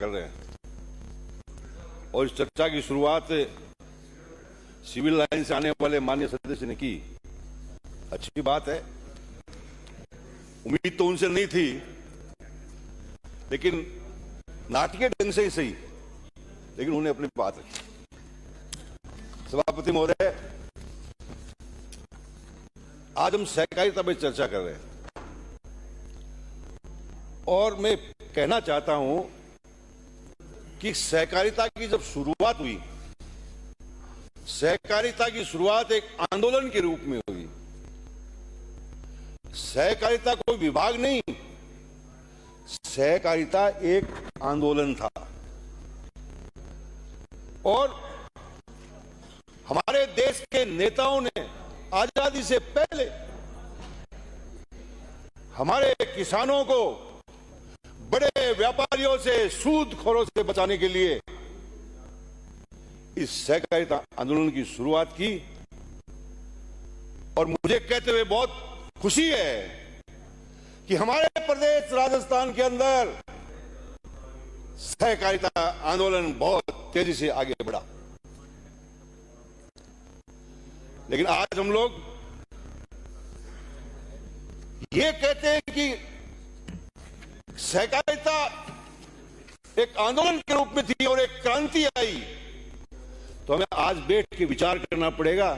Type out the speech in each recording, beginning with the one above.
कर रहे हैं और इस चर्चा की शुरुआत सिविल लाइन से आने वाले माननीय सदस्य ने की। अच्छी बात है, उम्मीद तो उनसे नहीं थी, लेकिन नाटकीय ढंग से ही सही, लेकिन उन्हें अपनी बात रखी। सभापति महोदय, आज हम सहकारिता पर चर्चा कर रहे हैं और मैं कहना चाहता हूं कि सहकारिता की जब शुरुआत हुई, सहकारिता की शुरुआत एक आंदोलन के रूप में हुई। सहकारिता कोई विभाग नहीं, सहकारिता एक आंदोलन था और हमारे देश के नेताओं ने आजादी से पहले हमारे किसानों को बड़े व्यापारियों से, सूदखोरों से बचाने के लिए इस सहकारिता आंदोलन की शुरुआत की। और मुझे कहते हुए बहुत खुशी है कि हमारे प्रदेश राजस्थान के अंदर सहकारिता आंदोलन बहुत तेजी से आगे बढ़ा। लेकिन आज हम लोग ये कहते हैं कि सहकारिता एक आंदोलन के रूप में थी और एक क्रांति आई, तो हमें आज बैठ के विचार करना पड़ेगा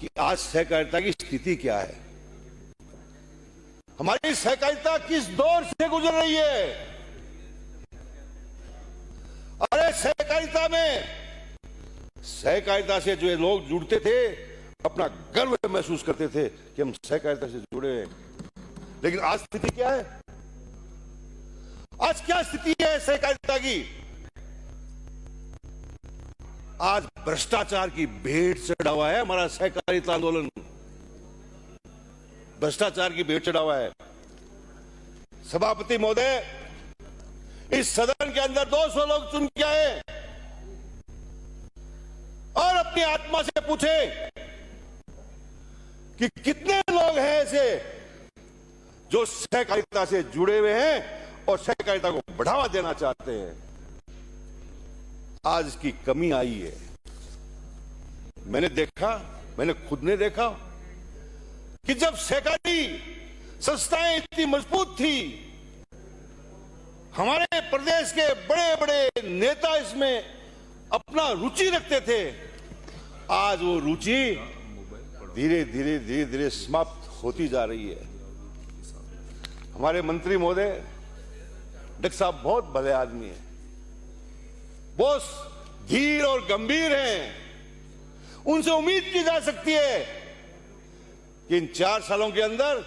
कि आज सहकारिता की स्थिति क्या है, हमारी सहकारिता किस दौर से गुजर रही है। अरे सहकारिता से जो लोग जुड़ते थे अपना गर्व महसूस करते थे कि हम सहकारिता से जुड़े हैं, लेकिन आज स्थिति क्या है? आज क्या स्थिति है सहकारिता की? आज भ्रष्टाचार की भेंट चढ़ा हुआ है हमारा सहकारिता आंदोलन, भ्रष्टाचार की भेंट चढ़ा हुआ है। सभापति महोदय, इस सदन के अंदर 200 लोग चुन के आए और अपनी आत्मा से पूछे कि कितने लोग हैं ऐसे जो सहकारिता से जुड़े हुए हैं और सहकारिता को बढ़ावा देना चाहते हैं। आज इसकी कमी आई है। मैंने खुद ने देखा कि जब सहकारी संस्थाएं इतनी मजबूत थी, हमारे प्रदेश के बड़े बड़े नेता इसमें अपना रुचि रखते थे, आज वो रुचि धीरे धीरे समाप्त होती जा रही है। हमारे मंत्री महोदय डॉक्टर साहब बहुत भले आदमी हैं, बहुत धीर और गंभीर हैं। उनसे उम्मीद की जा सकती है कि इन 4 सालों के अंदर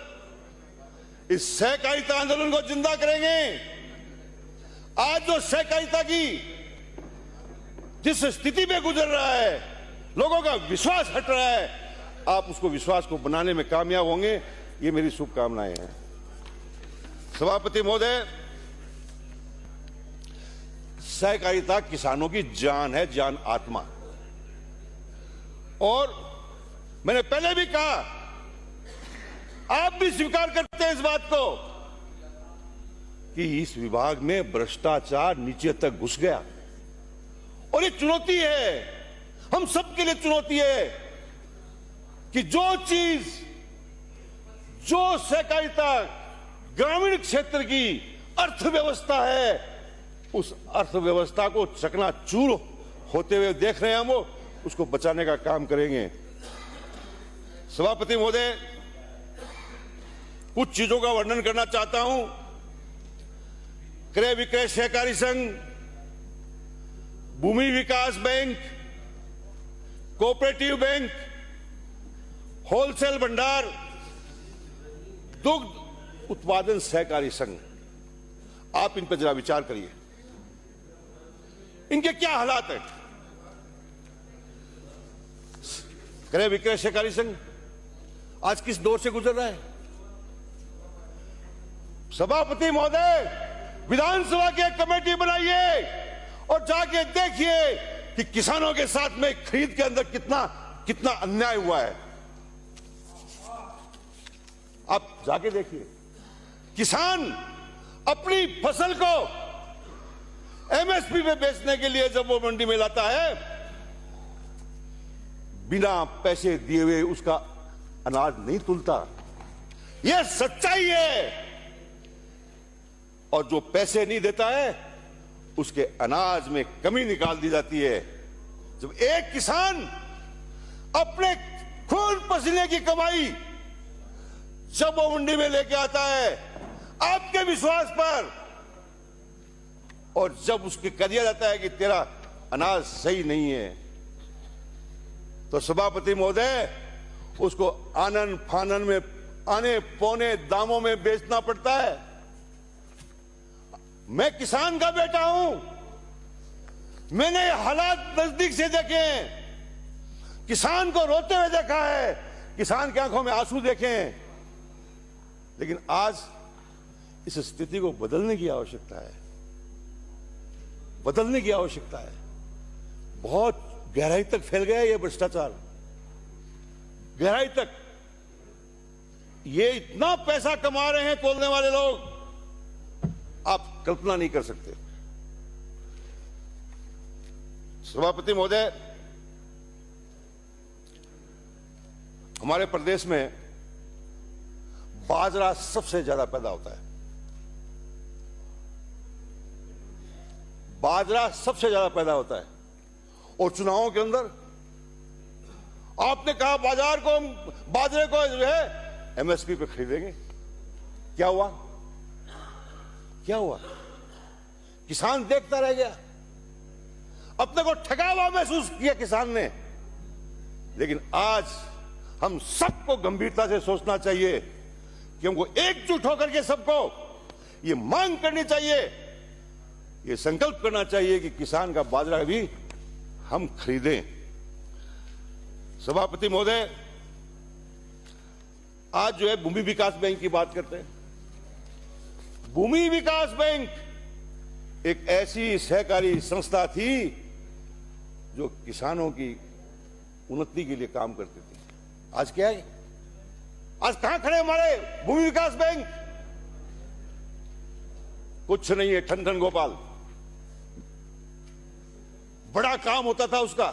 इस सहकारिता आंदोलन को जिंदा करेंगे। आज जो सहकारिता की जिस स्थिति में गुजर रहा है, लोगों का विश्वास हट रहा है, आप उसको विश्वास को बनाने में कामयाब होंगे, ये मेरी शुभकामनाएं हैं। सभापति महोदय, सहकारिता किसानों की जान है, जान आत्मा। और मैंने पहले भी कहा, आप भी स्वीकार करते हैं इस बात को कि इस विभाग में भ्रष्टाचार नीचे तक घुस गया और ये चुनौती है, हम सबके लिए चुनौती है कि जो सहकारिता ग्रामीण क्षेत्र की अर्थव्यवस्था है, उस अर्थव्यवस्था को चकनाचूर होते हुए देख रहे हैं हम, उसको बचाने का काम करेंगे। सभापति महोदय, कुछ चीजों का वर्णन करना चाहता हूं। क्रय विक्रय सहकारी संघ, भूमि विकास बैंक, कोऑपरेटिव बैंक, होलसेल भंडार, दुग्ध उत्पादन सहकारी संघ, आप इन पर जरा विचार करिए, इनके क्या हालात है। क्रय विक्रय सहकारी संघ आज किस दौर से गुजर रहा है? सभापति महोदय, विधानसभा की एक कमेटी बनाइए और जाके देखिए कि किसानों के साथ में खरीद के अंदर कितना अन्याय हुआ है। आप जाके देखिए, किसान अपनी फसल को एमएसपी पे बेचने के लिए जब वो मंडी में लाता है, बिना पैसे दिए हुए उसका अनाज नहीं तुलता। यह सच्चाई है। और जो पैसे नहीं देता है उसके अनाज में कमी निकाल दी जाती है। जब एक किसान अपने खून पसीने की कमाई जब वो मंडी में लेके आता है आपके विश्वास पर, और जब उसके कह दिया जाता है कि तेरा अनाज सही नहीं है, तो सभापति महोदय उसको आनन फानन में आने पौने दामों में बेचना पड़ता है। मैं किसान का बेटा हूं, मैंने हालात नजदीक से देखे हैं, किसान को रोते हुए देखा है, किसान की आंखों में आंसू देखे हैं। लेकिन आज इस स्थिति को बदलने की आवश्यकता है, बदलने की आवश्यकता है। बहुत गहराई तक फैल गया ये भ्रष्टाचार, गहराई तक। ये इतना पैसा कमा रहे हैं तोलने वाले लोग, आप कल्पना नहीं कर सकते। सभापति महोदय, हमारे प्रदेश में बाजरा सबसे ज्यादा पैदा होता है। बाजरा सबसे ज्यादा पैदा होता है। और चुनावों के अंदर आपने कहा बाजरे को जो है एमएसपी पे खरीदेंगे। क्या हुआ? क्या हुआ? किसान देखता रह गया, अपने को ठगा हुआ महसूस किया किसान ने। लेकिन आज हम सबको गंभीरता से सोचना चाहिए कि हमको एकजुट होकर के सबको ये मांग करनी चाहिए, ये संकल्प करना चाहिए कि किसान का बाजरा भी हम खरीदें। सभापति महोदय, आज जो है भूमि विकास बैंक की बात करते हैं। भूमि विकास बैंक एक ऐसी सहकारी संस्था थी जो किसानों की उन्नति के लिए काम करती थी। आज क्या है? आज कहां खड़े हमारे भूमि विकास बैंक? कुछ नहीं है, ठन ठन गोपाल। बड़ा काम होता था उसका,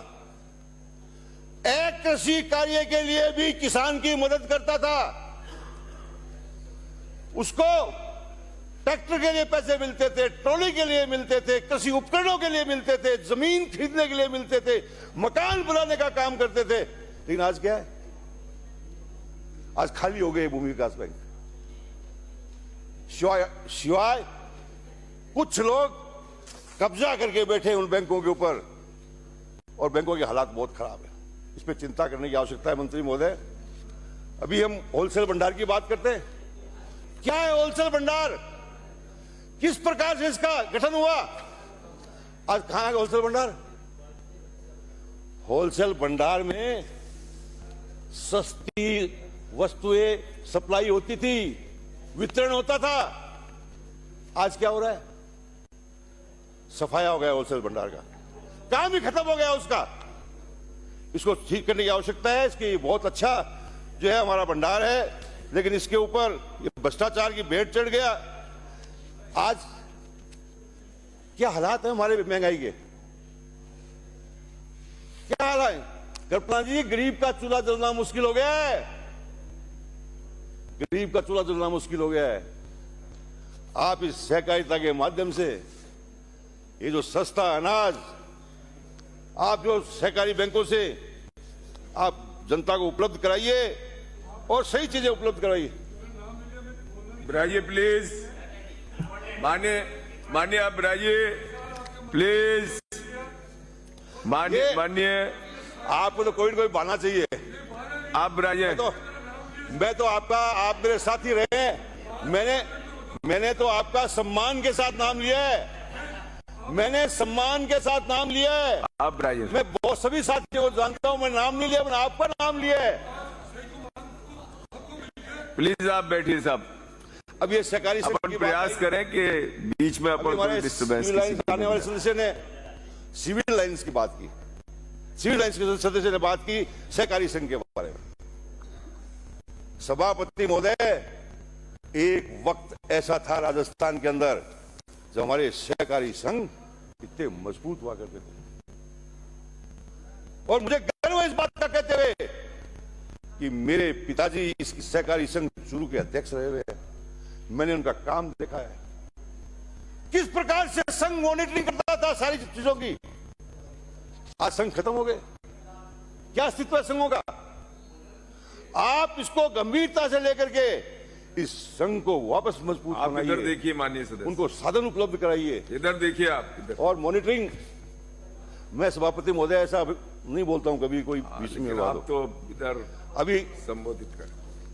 एक कृषि कार्य के लिए भी किसान की मदद करता था। उसको ट्रैक्टर के लिए पैसे मिलते थे, ट्रॉली के लिए मिलते थे, कृषि उपकरणों के लिए मिलते थे, जमीन खरीदने के लिए मिलते थे, मकान बनाने का काम करते थे। लेकिन आज क्या है? आज खाली हो गए भूमि विकास बैंक। शिवाय कुछ लोग कब्जा करके बैठे उन बैंकों के ऊपर, और बैंकों के हालात बहुत खराब है। इस पर चिंता करने की आवश्यकता है। मंत्री महोदय, अभी हम होलसेल भंडार की बात करते हैं। क्या है होलसेल भंडार? किस प्रकार से इसका गठन हुआ? आज कहां है होलसेल भंडार? होलसेल भंडार में सस्ती वस्तुएं सप्लाई होती थी, वितरण होता था। आज क्या हो रहा है? सफाया हो गया होलसेल भंडार का, काम ही खत्म हो गया उसका। इसको ठीक करने की आवश्यकता है। इसकी बहुत अच्छा जो है हमारा भंडार है, लेकिन इसके ऊपर ये भ्रष्टाचार की भेंट चढ़ गया। आज क्या हालात है हमारे महंगाई के? क्या हालात है? कल्पना जी, गरीब का चूल्हा जलना मुश्किल हो गया है। गरीब का चूल्हा जलना मुश्किल हो गया है। आप इस सहकारिता के माध्यम से ये जो सस्ता अनाज आप जो सहकारी बैंकों से आप जनता को उपलब्ध कराइए और सही चीजें उपलब्ध कराइए। ब्राइए प्लीज, मान्य आप ब्राइए प्लीज। मान्य आपको तो कोई बहाना चाहिए। आप ब्राइए। मैं तो आपका, आप मेरे साथ ही रहे हैं। मैंने तो आपका सम्मान के साथ नाम लिया है। मैंने सम्मान के साथ नाम लिया है। आप ब्राइए। मैं बहुत सभी साथियों को जानता हूं, मैं नाम नहीं लिया, मैंने आपका नाम लिया है। प्लीज आप बैठिए साहब। अब ये सहकारी अपन प्रयास करें कि बीच में अपन डिस्टर्बेंस आने वाले सदस्य ने सिविल लाइंस की बात की। सिविल लाइंस के सदस्य ने बात की सहकारी संघ के बारे में। सभापति महोदय, एक वक्त ऐसा था राजस्थान के अंदर जब हमारे सहकारी संघ इतने मजबूत हुआ करते थे। और मुझे गर्व है इस बात का कहते हुए कि मेरे पिताजी इस सहकारी संघ चूरू के अध्यक्ष रहे हुए हैं। मैंने उनका काम देखा है, किस प्रकार से संघ मॉनिटरिंग करता था सारी चीजों की। आज संघ खत्म हो गए, क्या अस्तित्व है संघों का? आप इसको गंभीरता से लेकर के इस संघ को वापस मजबूत आप इधर बनाइए, देखिए माननीय सदस्य, उनको साधन उपलब्ध कराइए इधर देखिए आप इधर। और मॉनिटरिंग। मैं सभापति महोदय ऐसा नहीं बोलता हूं कभी कोई बीच में लेकिन बात आप तो इधर अभी संबोधित कर।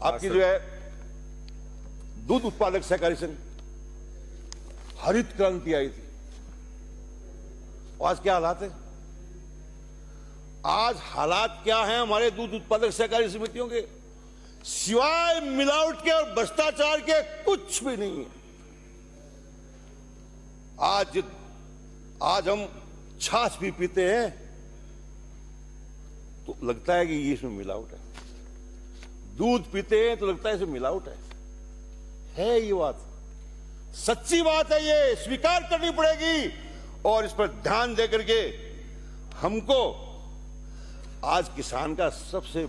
आपकी जो है दूध उत्पादक सहकारी संघ, हरित क्रांति आई थी, आज क्या हालात है? आज हालात क्या हैं हमारे दूध उत्पादक सहकारी समितियों के? सिवाय मिलावट के और भ्रष्टाचार के कुछ भी नहीं है। आज हम छाछ भी पीते हैं तो लगता है कि ये इसमें मिलावट है, दूध पीते हैं तो लगता है इसमें मिलावट है ये बात, सच्ची बात है, ये स्वीकार करनी पड़ेगी। और इस पर ध्यान देकर के हमको आज किसान का सबसे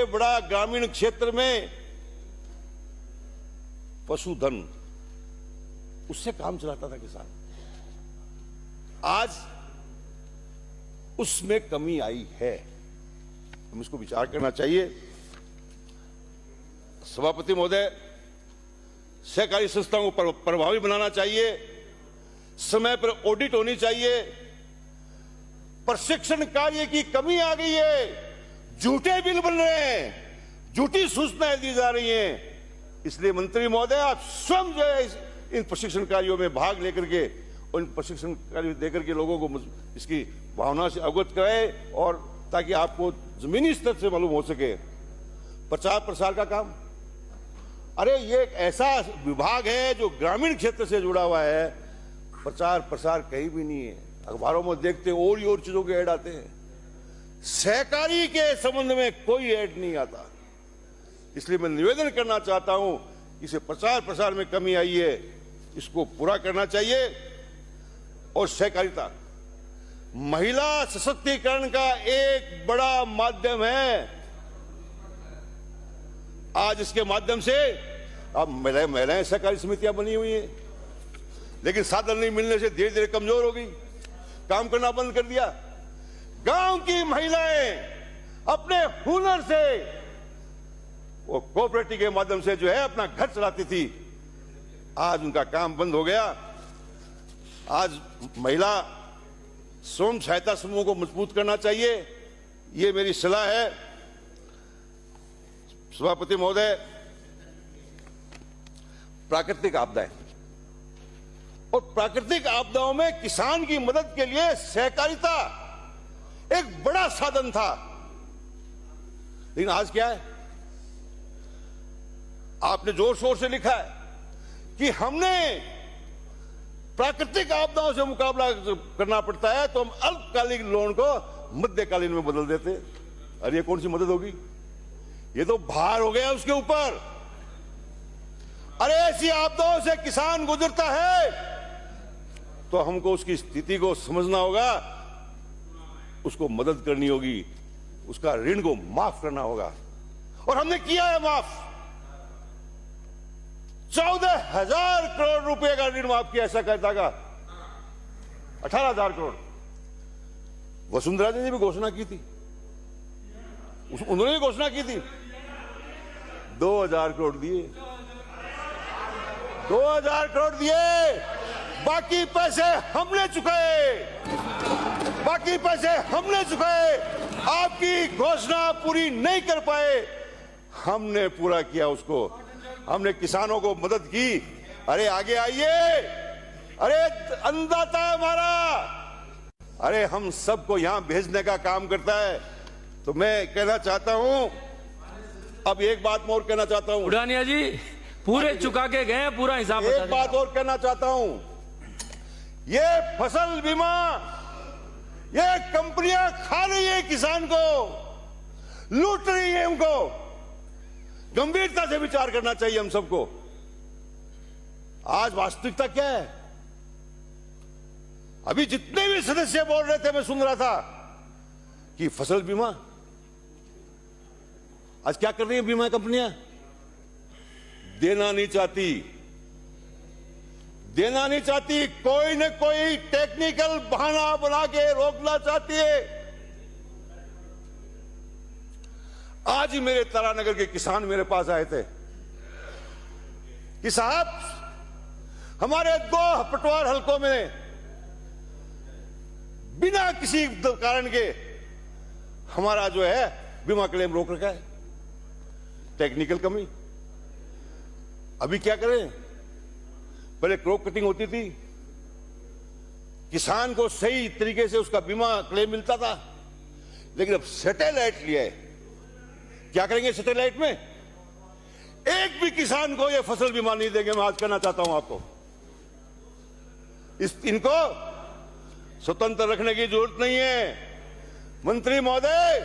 बड़ा ग्रामीण क्षेत्र में पशुधन, उससे काम चलाता था किसान, आज उसमें कमी आई है। हम इसको विचार करना चाहिए। सभापति महोदय, सहकारी संस्थाओं को प्रभावी बनाना चाहिए, समय पर ऑडिट होनी चाहिए। प्रशिक्षण कार्य की कमी आ गई है, झूठे बिल बन रहे हैं, झूठी सूचनाएं दी जा रही हैं। इसलिए मंत्री महोदय, आप स्वयं जो है इन प्रशिक्षण कार्यों में भाग लेकर के, उन प्रशिक्षण कार्य देकर के लोगों को इसकी भावना से अवगत कराए, और ताकि आपको जमीनी स्तर से मालूम हो सके। प्रचार प्रसार का काम, अरे ये एक ऐसा विभाग है जो ग्रामीण क्षेत्र से जुड़ा हुआ है, प्रचार प्रसार कहीं भी नहीं है। अखबारों में देखते और ही और चीजों के ऐड आते हैं, सहकारी के संबंध में कोई ऐड नहीं आता। इसलिए मैं निवेदन करना चाहता हूं, इसे प्रचार प्रसार में कमी आई है, इसको पूरा करना चाहिए। और सहकारिता महिला सशक्तिकरण का एक बड़ा माध्यम है। आज इसके माध्यम से अब महिलाएं सहकारी समितियां बनी हुई हैं, लेकिन साधन नहीं मिलने से धीरे धीरे कमजोर हो गई, काम करना बंद कर दिया। गांव की महिलाएं अपने हुनर से, वो कोऑपरेटिव के माध्यम से जो है अपना घर चलाती थी, आज उनका काम बंद हो गया। आज महिला स्वयं सहायता समूह को मजबूत करना चाहिए, ये मेरी सलाह है। सभापति महोदय, प्राकृतिक आपदाएं और प्राकृतिक आपदाओं में किसान की मदद के लिए सहकारिता एक बड़ा साधन था, लेकिन आज क्या है? आपने जोर शोर से लिखा है कि हमने प्राकृतिक आपदाओं से मुकाबला करना पड़ता है तो हम अल्पकालिक लोन को मध्यकालीन में बदल देते। अरे ये कौन सी मदद होगी? ये तो भार हो गया उसके ऊपर। अरे ऐसी आपदाओं से किसान गुजरता है तो हमको उसकी स्थिति को समझना होगा, उसको मदद करनी होगी, उसका ऋण को माफ करना होगा, और हमने किया है माफ। 14,000 करोड़ रुपए का ऋण माफ किया सहकारिता का, 18,000 करोड़। वसुंधरा जी ने भी घोषणा की थी, उन्होंने भी घोषणा की थी, 2,000 करोड़ दिए, 2,000 करोड़ दिए। बाकी पैसे हमने चुकाए, बाकी पैसे हमने चुकाए। आपकी घोषणा पूरी नहीं कर पाए, हमने पूरा किया उसको। हमने किसानों को मदद की। अरे आगे आइए, अरे अन्नदाता है हमारा, अरे हम सबको यहां भेजने का काम करता है। तो मैं कहना चाहता हूं, अब एक बात मैं और कहना चाहता हूं। उड़ानिया जी पूरे चुका के गए, पूरा हिसाब बता एक बात और कहना चाहता हूं, ये फसल बीमा, ये कंपनियां खा रही है किसान को, लूट रही है उनको। गंभीरता से विचार करना चाहिए हम सबको। आज वास्तविकता क्या है? अभी जितने भी सदस्य बोल रहे थे मैं सुन रहा था कि फसल बीमा, आज क्या कर रही है बीमा कंपनियां? देना नहीं चाहती, कोई न कोई टेक्निकल बहाना बना के रोकना चाहती है। आज ही मेरे तारानगर के किसान मेरे पास आए थे कि साहब, हमारे 2 पटवार हलकों में बिना किसी कारण के हमारा जो है बीमा क्लेम रोक रखा है, टेक्निकल कमी। अभी क्या करें? पहले क्रॉप कटिंग होती थी, किसान को सही तरीके से उसका बीमा क्लेम मिलता था, लेकिन अब सैटेलाइट लिया है। क्या करेंगे सैटेलाइट में? एक भी किसान को ये फसल बीमा नहीं देंगे। मैं आज कहना चाहता हूं आपको, इनको स्वतंत्र रखने की जरूरत नहीं है। मंत्री महोदय,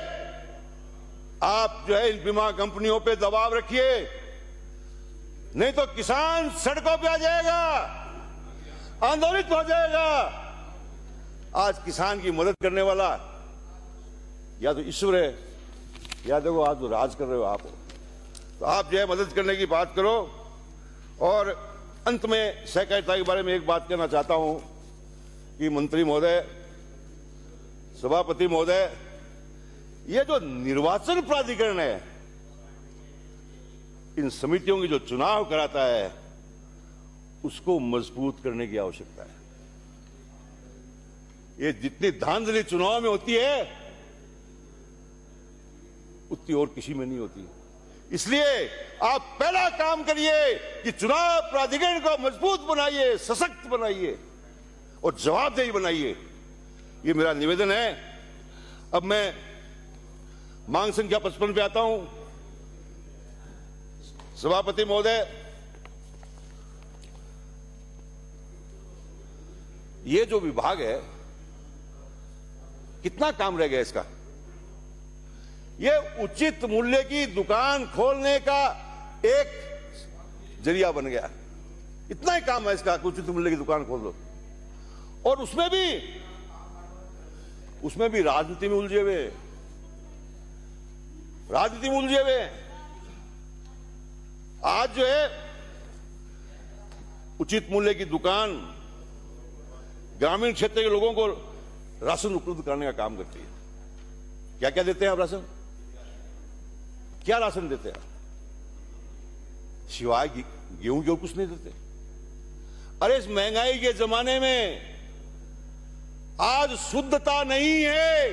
आप जो है इन बीमा कंपनियों पे दबाव रखिए, नहीं तो किसान सड़कों पे आ जाएगा, आंदोलित हो जाएगा। आज किसान की मदद करने वाला या तो ईश्वर है, या देखो आज तो राज कर रहे हो आप, तो आप जो है मदद करने की बात करो। और अंत में सहकारिता के बारे में एक बात कहना चाहता हूं कि मंत्री महोदय, सभापति महोदय, ये जो निर्वाचन प्राधिकरण है, इन समितियों की जो चुनाव कराता है, उसको मजबूत करने की आवश्यकता है। ये जितनी धांधली चुनाव में होती है, उतनी और किसी में नहीं होती। इसलिए आप पहला काम करिए कि चुनाव प्राधिकरण को मजबूत बनाइए, सशक्त बनाइए और जवाबदेही बनाइए। ये मेरा निवेदन है। अब मैं मांग संख्या 55 पे आता हूं। सभापति महोदय, ये जो विभाग है, कितना काम रह गया इसका? ये उचित मूल्य की दुकान खोलने का एक जरिया बन गया। इतना ही काम है इसका, उचित मूल्य की दुकान खोल दो। और उसमें भी राजनीति में उलझे हुए, आज जो है उचित मूल्य की दुकान ग्रामीण क्षेत्र के लोगों को राशन उपलब्ध कराने का काम करती है। क्या क्या देते हैं आप राशन? क्या राशन देते हैं? सिवाय गेहूं के कुछ नहीं देते। अरे इस महंगाई के जमाने में आज शुद्धता नहीं है,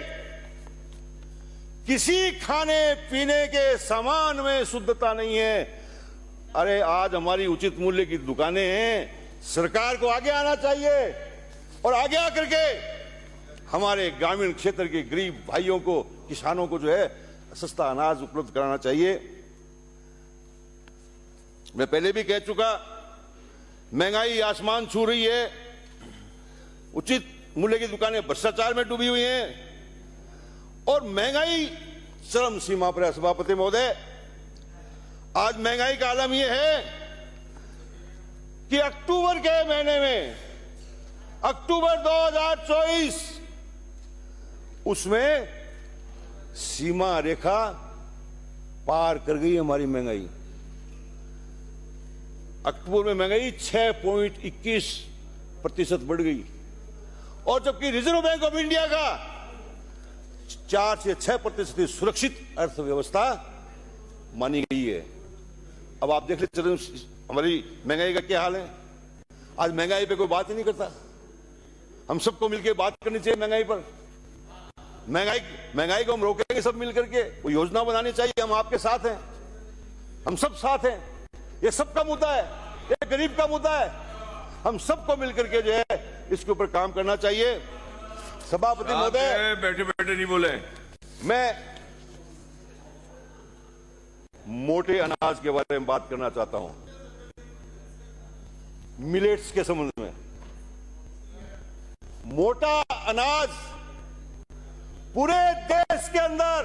किसी खाने पीने के सामान में शुद्धता नहीं है। अरे आज हमारी उचित मूल्य की दुकानें हैं, सरकार को आगे आना चाहिए और आगे आकर के हमारे ग्रामीण क्षेत्र के गरीब भाइयों को, किसानों को जो है सस्ता अनाज उपलब्ध कराना चाहिए। मैं पहले भी कह चुका, महंगाई आसमान छू रही है, उचित मूल्य की दुकानें भ्रष्टाचार में डूबी हुई हैं और महंगाई चरम सीमा पर है। सभापति महोदय, आज महंगाई का आलम यह है कि अक्टूबर के महीने में, अक्टूबर 2024, उसमें सीमा रेखा पार कर गई हमारी महंगाई। अक्टूबर में महंगाई 6.21% बढ़ गई और जबकि रिजर्व बैंक ऑफ इंडिया का 4 से 6% की सुरक्षित अर्थव्यवस्था मानी गई है। अब आप देख लीजिए हमारी महंगाई का क्या हाल है। आज महंगाई पे कोई बात ही नहीं करता। हम सबको मिलकर बात करनी चाहिए महंगाई पर। महंगाई को हम रोकेंगे सब मिलकर के, वो योजना बनानी चाहिए। हम आपके साथ हैं, हम सब साथ हैं। ये सबका मुद्दा है, ये गरीब का मुद्दा है। हम सबको मिलकर के जो है इसके ऊपर काम करना चाहिए। सभापति महोदय, बैठे बैठे नहीं बोले। मैं मोटे अनाज के बारे में बात करना चाहता हूं, मिलेट्स के संबंध में। मोटा अनाज पूरे देश के अंदर,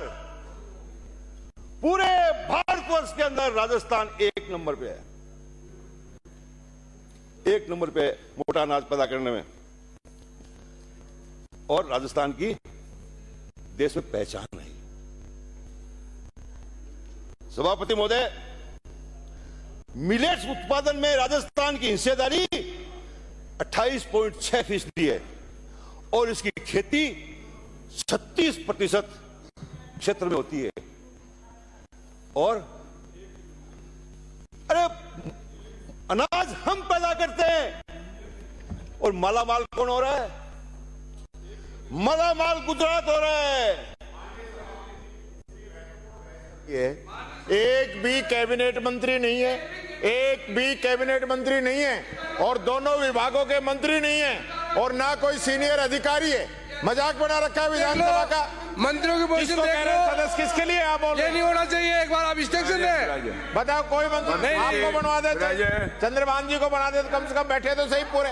पूरे भारतवर्ष के अंदर राजस्थान 1 नंबर पे है। 1 नंबर पे मोटा अनाज पैदा करने में। और राजस्थान की देश में पहचान नहीं। सभापति महोदय, मिलेट्स उत्पादन में राजस्थान की हिस्सेदारी 28.6% है और इसकी खेती 36% क्षेत्र में होती है। और अरे अनाज हम पैदा करते हैं और मालामाल कौन हो रहा है? मालामाल गुजरात हो रहा है। ये एक भी कैबिनेट मंत्री नहीं है, एक भी कैबिनेट मंत्री नहीं है और दोनों विभागों के मंत्री नहीं है और ना कोई सीनियर अधिकारी है। मजाक बना रखा है विधानसभा का। मंत्रियों की पोजीशन किसको देख कह लो। रहे हैं सदस्य? किसके लिए आप बोल ये रहे नहीं होना चाहिए। एक बार आप इंस्ट्रक्शन दें। बताओ, कोई मंत्री नहीं, आपको बनवा देते, राजे। चंद्रभान जी को बना देते, कम से कम बैठे तो सही पूरे।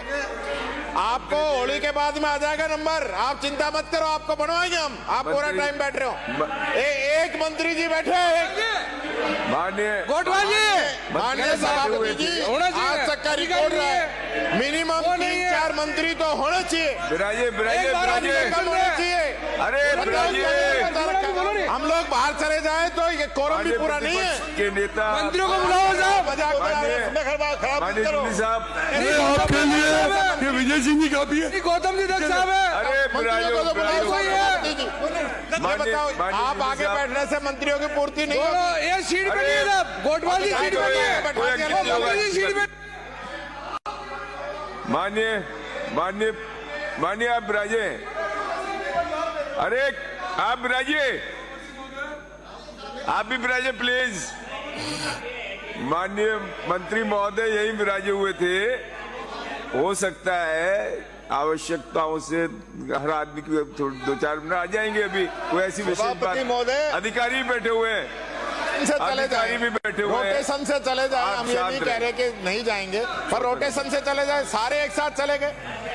आपको होली के बाद में आ जाएगा नंबर, आप चिंता मत करो, आपको बनवाएंगे हम। आप पूरा मंत्री- टाइम बैठ रहे हो। एक मंत्री जी बैठे हैं। माननीय गोटवाल जी माननीय सभापति जी, होना चाहिए। आज तक का रिकॉर्ड रहा है, मिनिमम वो नहीं है। 3-4 मंत्री तो होने चाहिए। बिराजे बिराजे एक बार आप बिराजे निकल होने चाहिए। अरे बिराजे हम लोग बाहर चले जाए तो ये कोरम भी पूरा नहीं है। प्रतिपक्ष के नेता मंत्रियों को बुलाओ साहब। मजाक बना रहे हैं। समय खराब मत माननीय करो। जुली साहब, ये विजय सिंह जी काफी है। गौतम जी दत्त साहब है। अरे मंत्रियों को तो बुलाओ, बिराजे सही है। ये माननीय- बताओ, माननीय आप जुली आगे साहब। बैठने से मंत्रियों की पूर्ति नहीं बोलो, होगी। ये सीट पे नहीं है साहब। गोटवाल जी सीट पे नहीं है। बैठा दिया वो मंत्री जी सीट पे। माननीय माननीय माननीय आप बिराजे। अरे आप बिराजे, आप भी बिराजे प्लीज। माननीय मंत्री महोदय यही विराजे हुए थे। हो सकता है आवश्यकताओं से हर आदमी की 2-4 मिनट आ जाएंगे। अभी कोई ऐसी विशेष बात, सभापति महोदय। अधिकारी बैठे हुए हैं, से चले अधिकारी जाए, भी बैठे हुए हैं। रोटेशन से चले जाए। आप हम ये नहीं शांत कह रहे कि नहीं जाएंगे, पर रोटेशन से चले जाए। सारे एक साथ चले गए,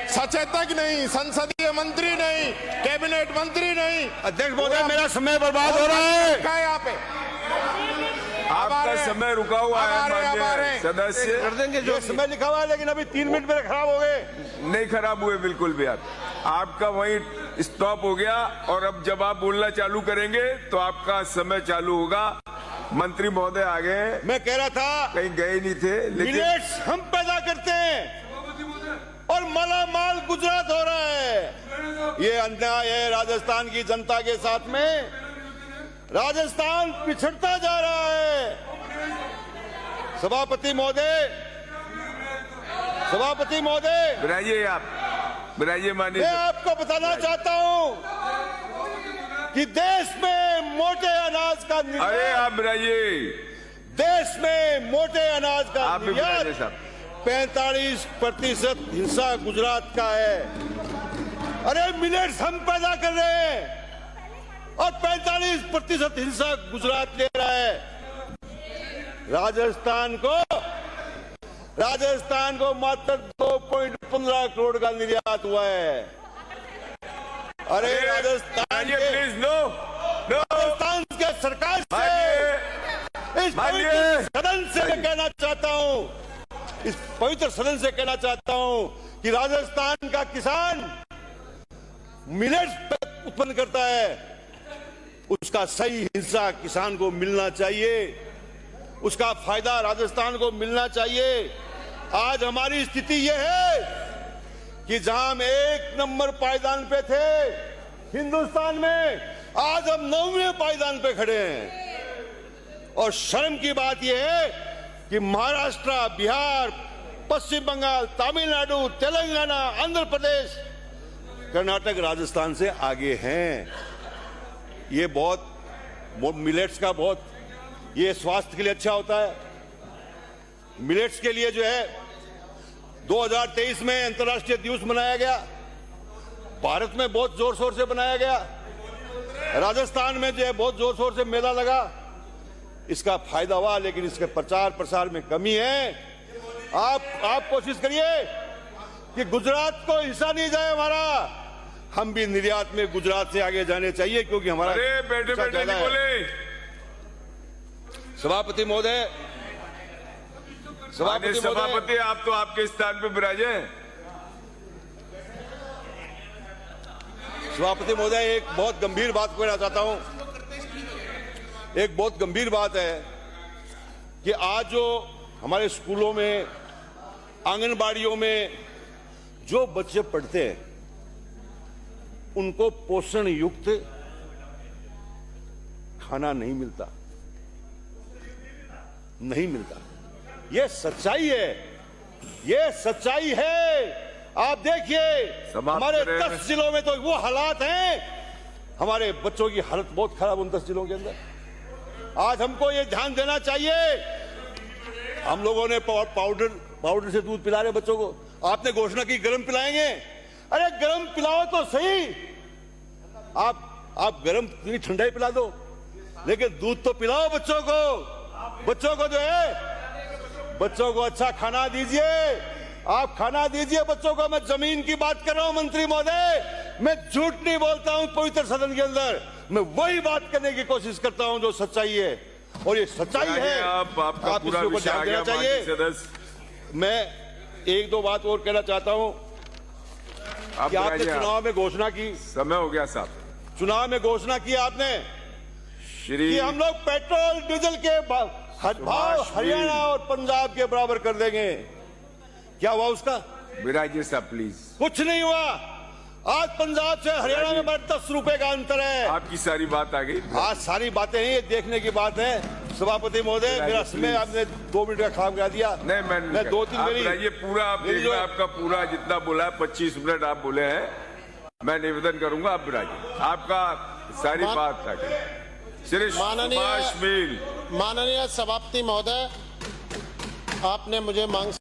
सचेतक नहीं, संसदीय मंत्री नहीं, कैबिनेट मंत्री नहीं। अध्यक्ष महोदय, मेरा समय बर्बाद हो रहा है। क्या है यहाँ पे? आपका समय रुका हुआ है अब आ माननीय रहे हैं। सदस्य। कर देंगे जो समय लिखा हुआ है, लेकिन अभी 3 मिनट मेरे खराब हो गए। नहीं खराब हुए बिल्कुल भी। आपका वही स्टॉप हो गया और अब जब आप बोलना चालू करेंगे तो आपका समय चालू होगा। मंत्री महोदय आ गए, मैं कह रहा था, कहीं गए नहीं थे, लेकिन मिलेट्स हम पैदा करते हैं और मालामाल गुजरात हो रहा है। ये अन्याय है राजस्थान की जनता के साथ में। राजस्थान पिछड़ता जा रहा है। सभापति महोदय, सभापति महोदय, बिराजिए आप, बिराजिए माननीय। मैं आपको बताना चाहता हूं कि देश में मोटे अनाज का अरे निर्यात, आप बिराजिए, देश में मोटे अनाज का आप भी निर्यात बिराजिए साहब। 45% हिस्सा गुजरात का है। अरे मिलेट्स हम पैदा कर रहे हैं और 45% हिस्सा गुजरात ले रहा है। राजस्थान को मात्र 2.15 करोड़ का निर्यात हुआ है। अरे राजस्थान बिराजिए के प्लीज। नो नो राजस्थान के सरकार से, माननीय इस पवित्र सदन से मैं कहना चाहता हूं, इस पवित्र सदन से कहना चाहता हूं कि राजस्थान का किसान मिलेट्स उत्पन्न करता है, उसका सही हिस्सा किसान को मिलना चाहिए, उसका फायदा राजस्थान को मिलना चाहिए। आज हमारी स्थिति यह है कि जहां हम 1 नंबर पायदान पे थे हिंदुस्तान में, आज हम 9वें पायदान पे खड़े हैं। और शर्म की बात यह है कि महाराष्ट्र, बिहार, पश्चिम बंगाल, तमिलनाडु, तेलंगाना, आंध्र प्रदेश, कर्नाटक राजस्थान से आगे हैं। ये बहुत मिलेट्स का बहुत, ये स्वास्थ्य के लिए अच्छा होता है। मिलेट्स के लिए जो है 2023 में अंतर्राष्ट्रीय दिवस मनाया गया, भारत में बहुत जोर शोर से मनाया गया, राजस्थान में जो है बहुत जोर शोर से मेला लगा, इसका फायदा हुआ, लेकिन इसके प्रचार प्रसार में कमी है। आप कोशिश करिए कि गुजरात को हिस्सा नहीं जाए हमारा, हम भी निर्यात में गुजरात से आगे जाने चाहिए, क्योंकि हमारा अरे बैठे हिस्सा बैठे ज्यादा नहीं है। बोले। सभापति महोदय, माननीय सभापति, आप तो आपके स्थान पे विराजे। सभापति महोदय, एक बहुत गंभीर बात कहना चाहता हूं। एक बहुत गंभीर बात है कि आज जो हमारे स्कूलों में, आंगनबाड़ियों में जो बच्चे पढ़ते हैं उनको पोषण युक्त खाना नहीं मिलता, नहीं मिलता। यह सच्चाई है, यह सच्चाई है। आप देखिए हमारे 10 जिलों में तो वो हालात हैं, हमारे बच्चों की हालत बहुत खराब उन 10 जिलों के अंदर। आज हमको ये ध्यान देना चाहिए। हम लोगों ने पाउडर से दूध पिला रहे बच्चों को, आपने घोषणा की गरम पिलाएंगे। अरे गरम पिलाओ तो सही, आप गरम ठंडा ही पिला दो, लेकिन दूध तो पिलाओ बच्चों को। बच्चों को जो है, बच्चों को अच्छा खाना दीजिए, आप खाना दीजिए बच्चों को। मैं जमीन की बात कर रहा हूं मंत्री महोदय, मैं झूठ नहीं बोलता हूं पवित्र सदन के अंदर, मैं वही बात करने की कोशिश करता हूं जो सच्चाई है, और ये सच्चाई है। आपका आप पूरा इसके ऊपर विषय ध्यान आ देना गया, चाहिए। सदस्य। मैं एक दो बात और कहना चाहता हूं कि आपने चुनाव में घोषणा की, समय हो गया साहब, चुनाव में घोषणा की आपने श्री कि हम लोग पेट्रोल डीजल के भाव हरियाणा और पंजाब के बराबर कर देंगे। क्या हुआ उसका? विराजिए साहब प्लीज। कुछ नहीं हुआ। आज पंजाब से हरियाणा में 10 रुपए का अंतर है। आपकी सारी बात आ गई। आज सारी बातें नहीं, ये देखने की बात है। सभापति महोदय, मेरा समय आपने 2 मिनट का खराब करा दिया। नहीं, मैं 2-3 ये पूरा आप देखना, आपका पूरा जितना बोला है 25 मिनट आप बोले हैं, मैं निवेदन करूंगा आप विराजिए। आपका सारी बात आ गई। श्री सुभाष मील। माननीय सभापति महोदय, आपने मुझे मांग